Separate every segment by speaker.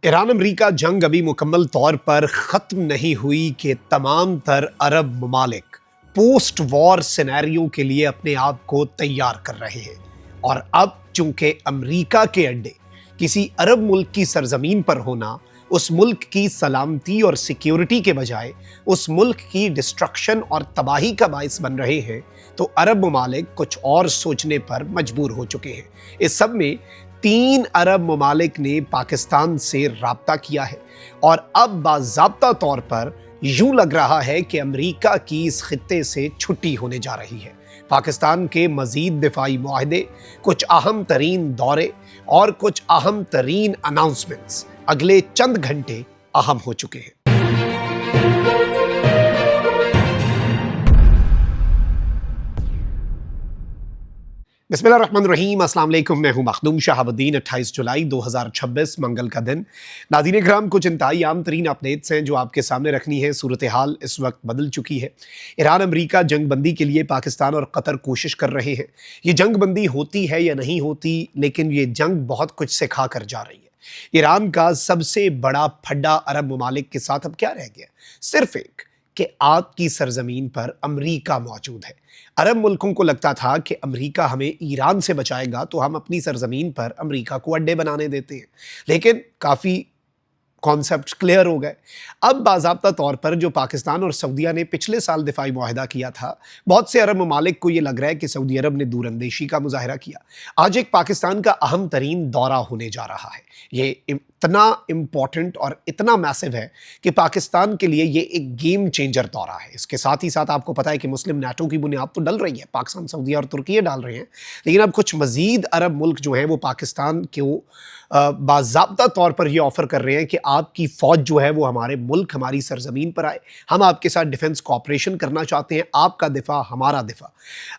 Speaker 1: Iran अमरीका जंग अभी मुकम्मल तौर पर ख़त्म नहीं हुई कि तमाम तर अरब ममालिक पोस्ट वॉर सिनेरियो के लिए अपने आप को तैयार कर रहे हैं। और अब चूंकि अमरीका के अड्डे किसी अरब मुल्क की सरजमीन पर होना उस मुल्क की सलामती और सिक्योरिटी के बजाय उस मुल्क की डिस्ट्रक्शन और तबाही का बायस बन रहे हैं, तो अरब ममालिक कुछ और सोचने पर मजबूर हो चुके हैं। इस सब में 3 अरब ममालिक ने पाकिस्तान से राब्ता किया है और अब बाज़ाब्ता तौर पर यूं लग रहा है कि अमरीका की इस खित्ते से छुट्टी होने जा रही है। पाकिस्तान के मजीद दिफाई मुआहदे, कुछ अहम तरीन दौरे और कुछ अहम तरीन अनाउंसमेंट्स अगले चंद घंटे अहम हो चुके हैं। बिस्मिल्लाहिर्रहमानिर्रहीम, अस्सलाम वालेकुम। मैं हूं मखदूम शहाबुद्दीन। 28 जुलाई 2026 मंगल का दिन। नाज़रीन इकराम, कुछ इंतहाई आम तरीन अपडेट्स हैं जो आपके सामने रखनी है। सूरत हाल इस वक्त बदल चुकी है। ईरान अमरीका जंग बंदी के लिए पाकिस्तान और कतर कोशिश कर रहे हैं। ये जंग बंदी होती है या नहीं होती, लेकिन ये जंग बहुत कुछ सिखा कर जा रही है। ईरान का सबसे बड़ा फड्डा अरब ममालिक के साथ अब क्या रह गया? सिर्फ एक कि आपकी सरजमीन पर अमरीका मौजूद है। अरब मुल्कों को लगता था कि अमरीका हमें ईरान से बचाएगा तो हम अपनी सरजमीन पर अमरीका को अड्डे बनाने देते हैं, लेकिन काफ़ी कॉन्सेप्ट क्लियर हो गए। अब बाज़ाब्ता तौर पर जो पाकिस्तान और सऊदीया ने पिछले साल दिफाई मुआहदा किया था, बहुत से अरब ममालिक को ये लग रहा है कि सऊदी अरब ने दूरअंदेशी का मुजाहरा किया। आज एक पाकिस्तान का अहम तरीन दौरा होने जा रहा है। ये इतना इम्पॉर्टेंट और इतना मैसिव है कि पाकिस्तान के लिए ये एक गेम चेंजर दौरा है। इसके साथ ही साथ आपको पता है कि मुस्लिम नाटो की बुनियाद तो डल रही है, पाकिस्तान, सऊदीया और तुर्की डाल रहे हैं, लेकिन अब कुछ मजीद अरब मुल्क जो हैं वो पाकिस्तान को बाज़ाब्ता तौर पर ये ऑफ़र कर रहे हैं कि आपकी फ़ौज जो है वो हमारे मुल्क, हमारी सरजमीन पर आए, हम आपके साथ डिफेंस कॉपरेशन करना चाहते हैं, आपका दिफा हमारा दिफा।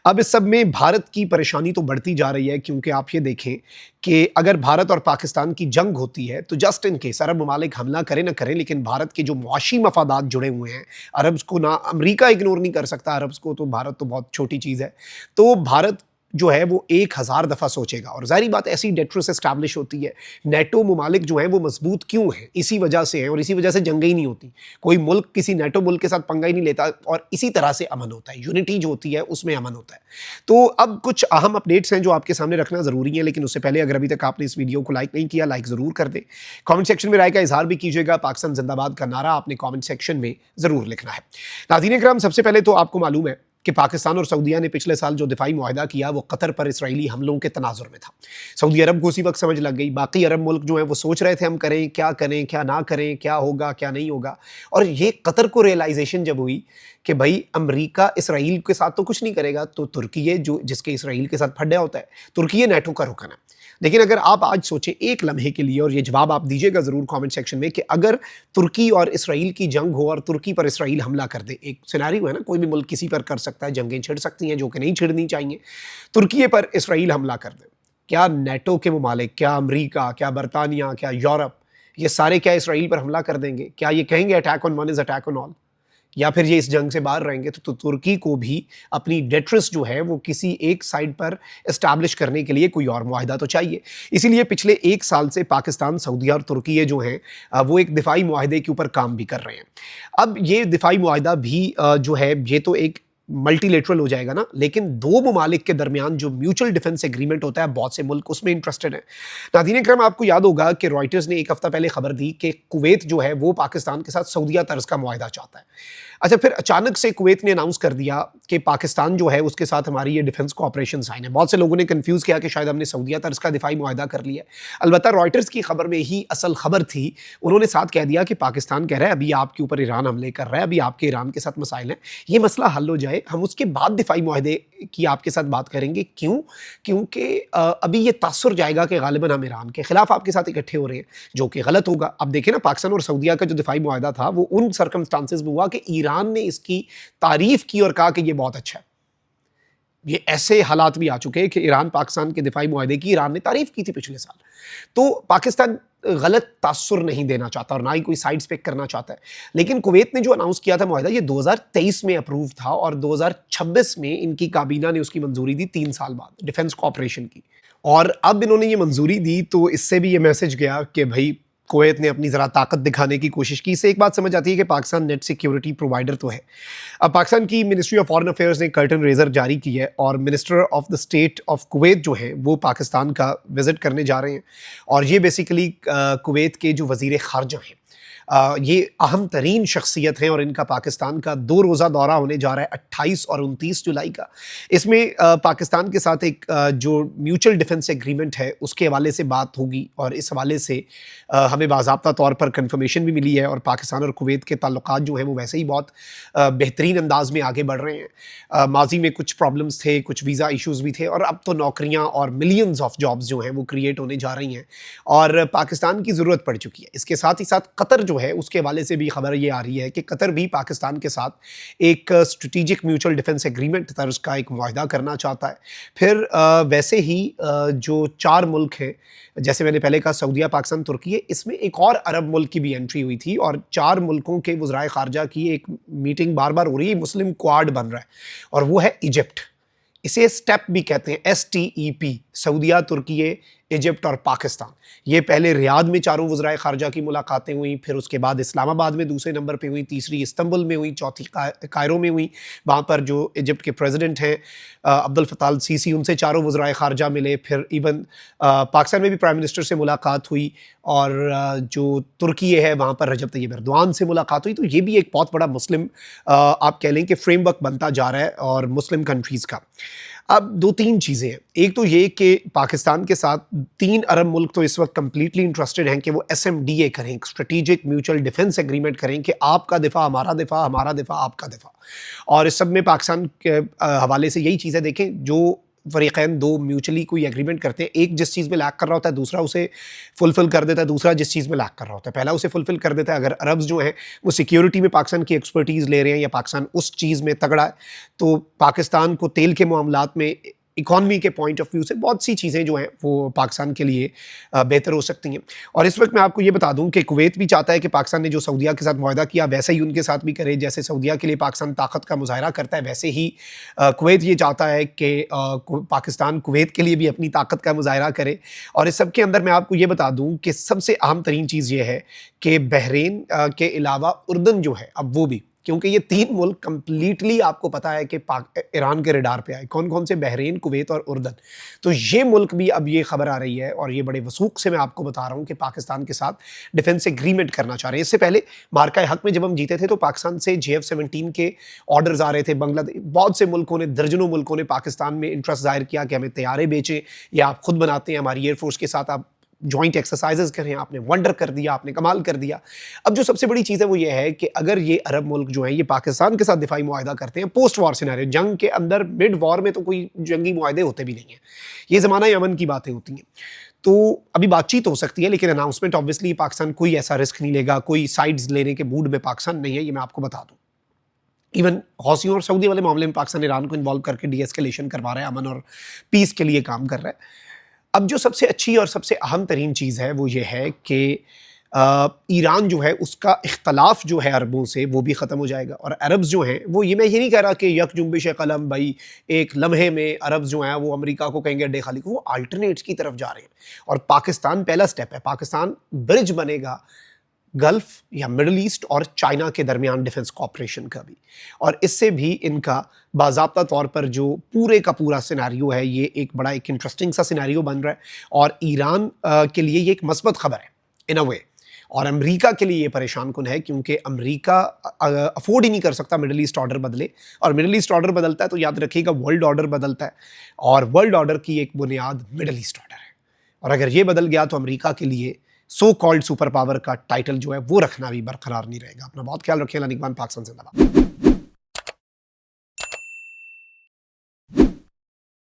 Speaker 1: अब इस सब में भारत की परेशानी तो बढ़ती जा रही है, क्योंकि आप ये देखें कि अगर भारत और पाकिस्तान की जंग होती है तो जस्ट इन केस अरब ममालिक हमला करें ना करें, लेकिन भारत के जो मुआशी मफादात जुड़े हुए हैं, अरब्स को ना अमरीका इग्नोर नहीं कर सकता, अरब्स को तो भारत तो बहुत छोटी चीज़ है, तो भारत जो है वो 1000 दफ़ा सोचेगा। और ज़ाहिर बात, ऐसी डेट्रस एस्टैब्लिश होती है। नेटो ममालिक जो हैं वो मजबूत क्यों हैं? इसी वजह से हैं, और इसी वजह से जंगें ही नहीं होती। कोई मुल्क किसी नेटो मुल्क के साथ पंगा ही नहीं लेता, और इसी तरह से अमन होता है। यूनिटी जो होती है उसमें अमन होता है। तो अब कुछ अहम अपडेट्स हैं जो आपके सामने रखना ज़रूरी है, लेकिन उससे पहले अगर अभी तक आपने इस वीडियो को लाइक नहीं किया, लाइक ज़रूर कर दें। कॉमेंट सेक्शन में राय का इजहार भी कीजिएगा। पाकिस्तान जिंदाबाद का नारा आपने कॉमेंट सेक्शन में ज़रूर लिखना है। नाज़रीन इकराम, सबसे पहले तो आपको मालूम है कि पाकिस्तान और सऊदीया ने पिछले साल जो दिफाई मुआहदा किया वो कतर पर इसराइली हमलों के तनाजुर में था। सऊदी अरब को उसी वक्त समझ लग गई। बाकी अरब मुल्क जो हैं वो सोच रहे थे हम करें क्या ना करें, क्या होगा क्या नहीं होगा। और ये कतर को रियलाइजेशन जब हुई कि भाई अमरीका इसराइल के साथ तो कुछ नहीं करेगा, तो तुर्की है जो जिसके इसराइल के साथ फड्डा होता है, तुर्की है नेटो का रुकन है। लेकिन अगर आप आज सोचें एक लम्हे के लिए, और ये जवाब आप दीजिएगा ज़रूर कमेंट सेक्शन में, कि अगर तुर्की और इसराइल की जंग हो और तुर्की पर इसराइल हमला कर दे, एक सिनेरियो है ना, कोई भी मुल्क किसी पर कर सकता है, जंगें छिड़ सकती हैं जो कि नहीं छिड़नी चाहिए, तुर्की पर इसराइल हमला कर दे, क्या नेटो के ममालिक, क्या अमरीका, क्या बरतानिया, क्या यूरोप, ये सारे क्या इसराइल पर हमला कर देंगे? क्या ये कहेंगे attack on one is attack on all? या फिर ये इस जंग से बाहर रहेंगे? तो तुर्की को भी अपनी डेट्रस जो है वो किसी एक साइड पर इस्टेब्लिश करने के लिए कोई और मुआहदा तो चाहिए। इसीलिए पिछले 1 साल से पाकिस्तान, सऊदीया और तुर्की जो हैं वो एक दिफाई मुआहदे के ऊपर काम भी कर रहे हैं। अब ये दिफाई मुआहदा भी जो है ये तो एक मल्टीलेटरल हो जाएगा ना, लेकिन 2 ममालिक के दरमियान जो म्यूचुअल डिफेंस एग्रीमेंट होता है, बहुत से मुल्क उसमें इंटरेस्टेड हैं। नाज़रीन इकराम, आपको याद होगा कि रॉयटर्स ने 1 हफ्ता पहले खबर दी कि कुवैत जो है वो पाकिस्तान के साथ सऊदीया तर्ज का मुआहदा चाहता है। अच्छा, फिर अचानक से कुवैत ने अनाउंस कर दिया कि पाकिस्तान जो है उसके साथ हमारी ये डिफेंस कोऑपरेशन साइन है। बहुत से लोगों ने कंफ्यूज किया कि शायद हमने सऊदीया तर्ज का दिफाई मुआहदा कर लिया है। अलबत्ता रॉयटर्स की खबर में ही असल खबर थी। उन्होंने साथ कह दिया कि पाकिस्तान कह रहा है अभी आपके ऊपर ईरान हमले कर रहा है, अभी आपके ईरान के साथ मसाइल हैं, ये मसला हल हो जाए, हम उसके बाद दिफाई मुआहदे की आपके साथ बात करेंगे। क्यों? क्योंकि अभी ये तासुर जाएगा कि गालिबन हम ईरान के खिलाफ आपके साथ इकट्ठे हो रहे हैं, जो कि गलत होगा। अब देखिए ना, पाकिस्तान और सऊदीया का जो दिफाई मुआहदा था वो उन सर्कमस्टांसेस में हुआ कि ईरान ने इसकी तारीफ की और कहा कि ये बहुत अच्छा है। ये ऐसे हालात भी आ चुके हैं कि ईरान पाकिस्तान के दिफाई मुआहदे की ईरान ने तारीफ की थी पिछले साल। तो पाकिस्तान गलत तासुर नहीं देना चाहता और ना ही कोई साइड स्पेक करना चाहता है। लेकिन कुवैत ने जो अनाउंस किया था मुआहदा, ये 2023 में अप्रूव था और 2026 में इनकी काबीना ने उसकी मंजूरी दी, 3 साल बाद, डिफेंस कॉपरेशन की। और अब इन्होंने ये मंजूरी दी तो इससे भी ये मैसेज गया कि भाई कुवैत ने अपनी ज़रा ताकत दिखाने की कोशिश की। इससे एक बात समझ आती है कि पाकिस्तान नेट सिक्योरिटी प्रोवाइडर तो है। अब पाकिस्तान की मिनिस्ट्री ऑफ फॉरेन अफेयर्स ने कर्टन रेजर जारी की है और minister of the state of Kuwait जो है वो पाकिस्तान का विजिट करने जा रहे हैं। और ये बेसिकली कुवैत के जो वज़ीर ख़ारजा हैं, ये अहम तरीन शख्सियत हैं और इनका पाकिस्तान का 2 रोज़ा दौरा होने जा रहा है 28 और 29 जुलाई का। इसमें पाकिस्तान के साथ एक जो म्यूचुअल डिफेंस एग्रीमेंट है उसके हवाले से बात होगी और इस हवाले से हमें बाज़ाब्ता तौर पर कन्फर्मेशन भी मिली है और पाकिस्तान और कुवैत के ताल्लुकात जो हैं वो वैसे ही बहुत बेहतरीन अंदाज में आगे बढ़ रहे हैं। माजी में कुछ प्रॉब्लम्स थे, कुछ वीज़ा इशूज़ भी थे और अब तो नौकरियाँ और मिलियंस ऑफ जॉब्स जो हैं वो क्रिएट होने जा रही हैं और पाकिस्तान की ज़रूरत पड़ चुकी है। इसके साथ ही साथ कतर जो है उसके हवाले से भी खबर ये आ रही है कि कतर भी पाकिस्तान के साथ एक स्ट्रेटेजिक म्यूचुअल डिफेंस एग्रीमेंट तर्ज का एक मुआहदा करना चाहता है। फिर वैसे ही जो 4 मुल्क हैं, जैसे मैंने पहले कहा सऊदीया, पाकिस्तान, तुर्की है, इसमें एक और अरब मुल्क की भी एंट्री हुई थी और 4 मुल्कों के वज़राए ख़ारजा की एक मीटिंग बार बार हो रही है। मुस्लिम क्वाड बन रहा है और वो है इजिप्ट। इसे स्टेप भी कहते हैं, STEP, सऊदीया, तुर्की, इजिप्ट और पाकिस्तान। ये पहले रियाद में चारों वज़राए ख़ारजा की मुलाकातें हुई, फिर उसके बाद इस्लामाबाद में दूसरे नंबर पे हुई, तीसरी इस्तंबुल में हुई, चौथी कायरो में हुई। वहाँ पर जो इजिप्ट के प्रेसिडेंट हैं अब्दुल फ़त्ताह अल सीसी, उनसे चारों वज़राए ख़ारजा मिले। फिर इवन पाकिस्तान में भी प्राइम मिनिस्टर से मुलाकात हुई और जो तुर्की है वहाँ पर रजब तैयब एर्दोआन से मुलाकात हुई। तो ये भी एक बहुत बड़ा मुस्लिम आप कह लें कि फ्रेमवर्क बनता जा रहा है और मुस्लिम कंट्रीज़ का। अब 2-3 चीज़ें हैं। एक तो ये कि पाकिस्तान के साथ 3 अरब मुल्क तो इस वक्त कंप्लीटली इंटरेस्टेड हैं कि वो SMDA करें, स्ट्रेटेजिक म्यूचुअल डिफेंस एग्रीमेंट करें कि आपका दिफा हमारा दिफा, हमारा दिफा आपका दिफा। और इस सब में पाकिस्तान के हवाले से यही चीज़ें देखें, जो फ़रीक़ैन 2 म्यूचुअली कोई एग्रीमेंट करते हैं, एक जिस चीज़ में लैक कर रहा होता है दूसरा उसे फुलफ़िल कर देता है, दूसरा जिस चीज़ में लैक कर रहा होता है पहला उसे फुलफ़िल कर देता है। अगर अरब्स जो हैं वो सिक्योरिटी में पाकिस्तान की एक्सपर्टीज़ ले रहे हैं या पाकिस्तान उस चीज़ में तगड़ा है, तो पाकिस्तान को तेल के मामलात में इकॉनमी के पॉइंट ऑफ व्यू से बहुत सी चीज़ें जो हैं वो पाकिस्तान के लिए बेहतर हो सकती हैं। और इस वक्त मैं आपको ये बता दूं कि कुवैत भी चाहता है कि पाकिस्तान ने जो सऊदीया के साथ मुआहदा किया वैसे ही उनके साथ भी करे। जैसे सऊदीया के लिए पाकिस्तान ताकत का मुजाहरा करता है, वैसे ही कुवैत ये चाहता है कि पाकिस्तान कुवैत के लिए भी अपनी ताकत का मुजाहरा करे। और इस सब के अंदर मैं आपको ये बता दूँ कि सबसे अहम तरीन चीज़ ये है कि बहरीन के अलावा उर्दन जो है अब वो भी, क्योंकि ये 3 मुल्क कंप्लीटली आपको पता है कि ईरान के रडार पे आए। कौन कौन से? बहरीन, कुवैत और उर्दन। तो ये मुल्क भी अब ये खबर आ रही है और ये बड़े वसूख से मैं आपको बता रहा हूँ कि पाकिस्तान के साथ डिफेंस एग्रीमेंट करना चाह रहे हैं। इससे पहले मार्का हक में जब हम जीते थे तो पाकिस्तान से JF-17 के ऑर्डर्स आ रहे थे। बांग्लादेश, बहुत से मुल्कों ने, दर्जनों मुल्कों ने पाकिस्तान में इंटरेस्ट जाहिर किया कि हमें तैयारे बेचें या आप खुद बनाते हैं, हमारी एयरफोर्स के साथ आप जॉइंट एक्सरसाइजेज करें। आपने वंडर कर दिया, आपने कमाल कर दिया। अब जो सबसे बड़ी चीज़ है वो ये है कि अगर ये अरब मुल्क जो हैं ये पाकिस्तान के साथ दिफाई मुआहदा करते हैं पोस्ट वॉर सिनेरियो, जंग के अंदर, मिड वॉर में तो कोई जंगी मुआहदे होते भी नहीं हैं, ये ज़माना अमन की बातें होती हैं, तो अभी बातचीत हो सकती है लेकिन अनाउंसमेंट ऑब्वियसली पाकिस्तान कोई ऐसा रिस्क नहीं लेगा, कोई साइड्स लेने के मूड में पाकिस्तान नहीं है, ये मैं आपको बता दूँ। इवन हौसियों और सऊदी वाले मामले में पाकिस्तान ईरान को इन्वॉल्व करके डीएस्केलेशन करवा रहा है, अमन और पीस के लिए काम कर रहा है। अब जो सबसे अच्छी और सबसे अहम तरीन चीज़ है वो ये है कि ईरान जो है उसका इख्तलाफ जो है अरबों से वो भी ख़त्म हो जाएगा और अरब्स जो हैं वो, ये मैं ये नहीं कह रहा कि यक जुम्बिश कलम भाई एक लम्हे में अरब्स जो हैं वो अमेरिका को कहेंगे अड्डे खाली को, वो अल्टरनेट्स की तरफ जा रहे हैं और पाकिस्तान पहला स्टेप है। पाकिस्तान ब्रिज बनेगा गल्फ या मिडल ईस्ट और चाइना के दरमियान डिफेंस कॉपरेशन का भी, और इससे भी इनका बाज़ाब्ता तौर पर जो पूरे का पूरा सिनेरियो है ये एक बड़ा एक इंटरेस्टिंग सा सिनेरियो बन रहा है और ईरान के लिए ये एक मस्बत खबर है इन अ वे, और अमेरिका के लिए ये परेशान कुन है क्योंकि अमेरिका अफोर्ड ही नहीं कर सकता मिडल ईस्ट ऑर्डर बदले, और मिडल ईस्ट ऑर्डर बदलता है तो याद रखिएगा वर्ल्ड ऑर्डर बदलता है और वर्ल्ड ऑर्डर की एक बुनियाद मिडल ईस्ट ऑर्डर है, और अगर ये बदल गया तो अमेरिका के लिए सो कॉल्ड सुपर पावर का टाइटल जो है वो रखना भी बरकरार नहीं रहेगा। अपना बहुत ख्याल रखिए। निगमान, पाकिस्तान जिंदाबाद।